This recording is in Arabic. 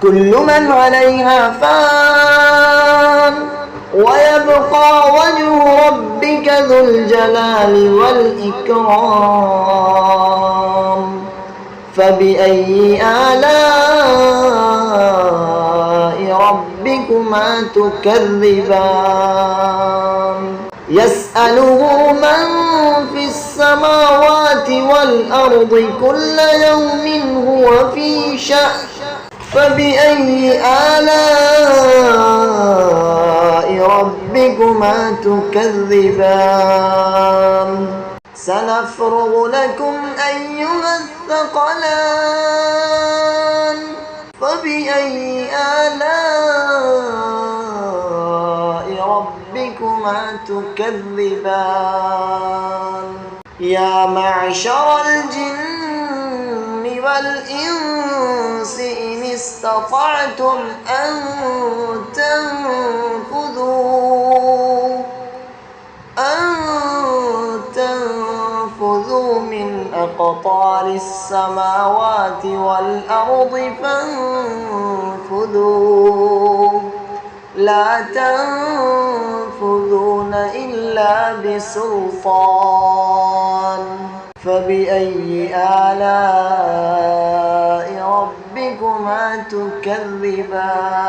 كل من عليها فان ويبقى وجه ربك ذو الجلال والإكرام فبأي آلاء ربكما تكذبان يسأله من في السماوات والأرض كل يوم هو في شأن فبأي آلاء ربكما تكذبان سنفرغ لكم أيها الثقلان فبأي آلاء ربكما تكذبان يا معشر الجن والإنس إن استطعتم أن تنفذوا من أقطار السماوات والأرض فانفذوا لا تنفذون إلا بسلطان فبأي آلاء ربكما تكذبان